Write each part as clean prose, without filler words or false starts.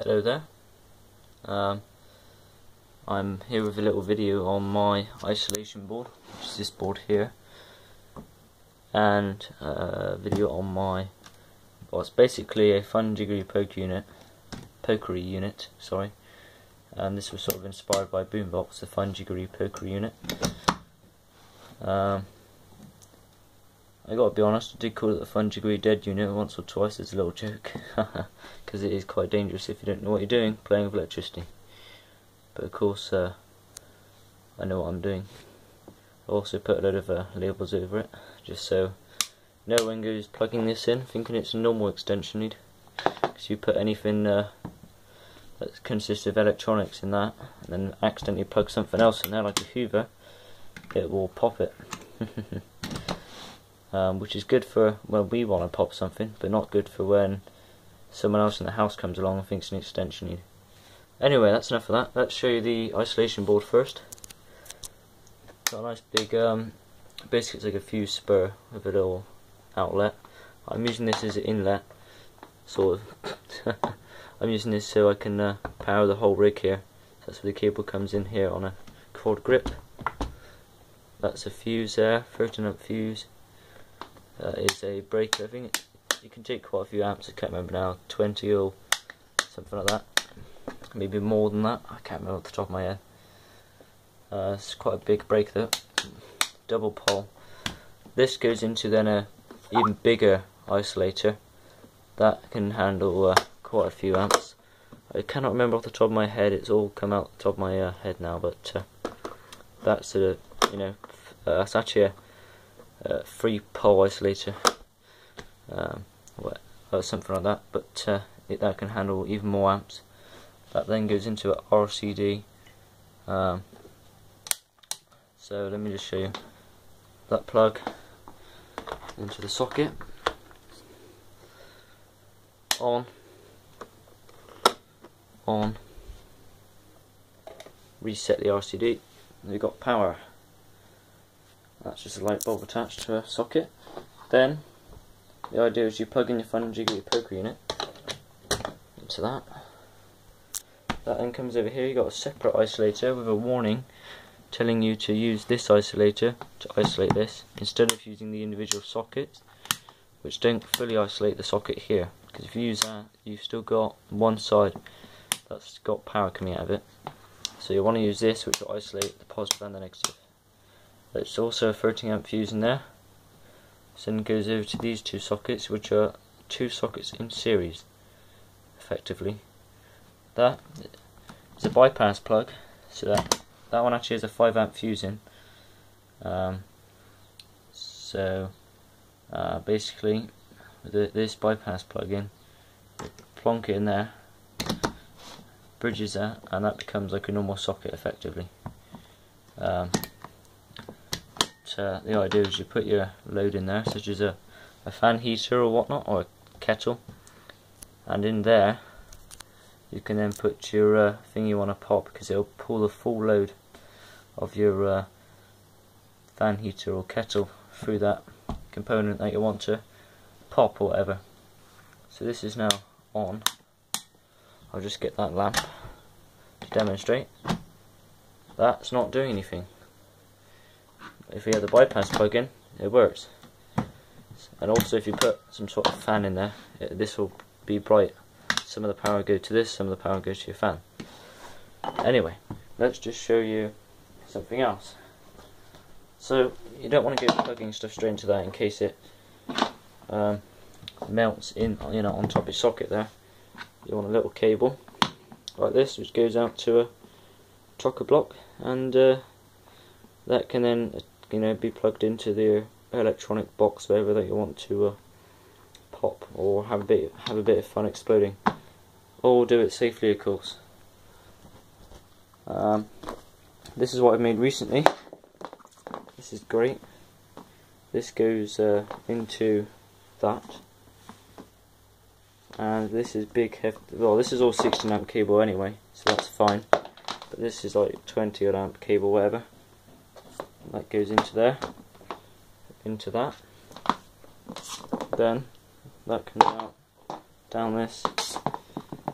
Hello there. I'm here with a little video on my isolation board, which is this board here, and a video on my, well, it's basically a fun Jiggery Pokery unit, sorry. And this was sort of inspired by Boombox, the fun Jiggery Pokery unit. I gotta be honest, I did call it the fun Jiggery dead unit once or twice as a little joke, because it is quite dangerous if you don't know what you're doing, playing with electricity. But of course, I know what I'm doing. I also put a load of labels over it, just so no one goes plugging this in thinking it's a normal extension lead. Because you put anything that consists of electronics in that, and then accidentally plug something else in there, like a Hoover, it will pop it. Which is good for when we want to pop something, but not good for when someone else in the house comes along and thinks it's an extension lead. Anyway, that's enough of that. Let's show you the isolation board first. Got a nice big, basically it's like a fuse spur with a little outlet. I'm using this as an inlet, sort of. I'm using this so I can power the whole rig here. So that's where the cable comes in here on a cord grip. That's a fuse there, 13 amp fuse. Is a breaker. I think you can take quite a few amps, I can't remember now, 20 or something like that. Maybe more than that, I can't remember off the top of my head. It's quite a big breaker though. Double pole. This goes into then a even bigger isolator that can handle quite a few amps. I cannot remember off the top of my head, it's all come out the top of my head now, but that's a, that's actually a 3-pole isolator, or something like that, but that can handle even more amps. That then goes into an RCD. So let me just show you that plug into the socket, on, reset the RCD, and we've got power. That's just a light bulb attached to a socket. Then the idea is you plug in your fun Jiggery Pokery unit into that. That then comes over here. You've got a separate isolator with a warning telling you to use this isolator to isolate this instead of using the individual sockets, which don't fully isolate the socket here. Because if you use that, you've still got one side that's got power coming out of it. So you want to use this, which will isolate the positive and the negative. There's also a 13 amp fuse in there. So then it goes over to these two sockets, which are two sockets in series, effectively. That is a bypass plug, so that one actually has a 5 amp fuse in. Basically, with this bypass plug in, you plonk it in there, bridges that, and that becomes like a normal socket effectively. The idea is you put your load in there, such as a fan heater or whatnot, or a kettle, and in there you can then put your thing you want to pop, because it'll pull the full load of your fan heater or kettle through that component that you want to pop or whatever. So this is now on. I'll just get that lamp to demonstrate. That's not doing anything. If you have the bypass plug in, it works. And also if you put some sort of fan in there, this will be bright. Some of the power goes to this, some of the power goes to your fan. Anyway, let's just show you something else. So you don't want to go plugging stuff straight into that in case it melts in, on top of your socket there. You want a little cable like this, which goes out to a chocker block, and that can then be plugged into the electronic box, whatever that you want to pop, or have a bit of fun exploding, or do it safely, of course. This is what I've made recently. This is great. This goes into that, and this is big, heavy. Well, this is all 16 amp cable anyway, so that's fine. But this is like 20 odd amp cable, whatever. That goes into there, into that. Then that comes out down this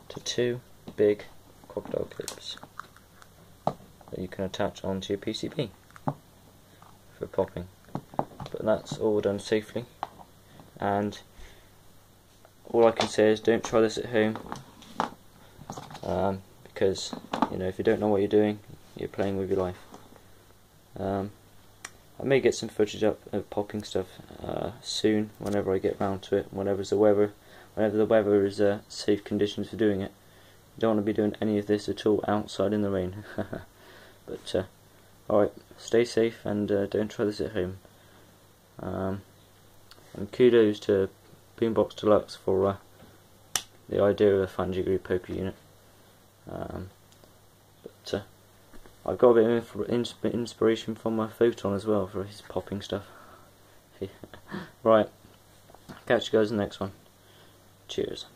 to 2, big crocodile clips that you can attach onto your PCB for popping. But that's all done safely, and all I can say is don't try this at home, because if you don't know what you're doing, you're playing with your life. I may get some footage up of popping stuff soon, whenever I get round to it, whenever the weather is safe conditions for doing it. You don't want to be doing any of this at all outside in the rain. But alright, stay safe and don't try this at home. And kudos to Boombox Deluxe for the idea of a fun Jiggery Pokery unit. But I've got a bit of inspiration from my Photon as well for his popping stuff. Right, catch you guys in the next one. Cheers.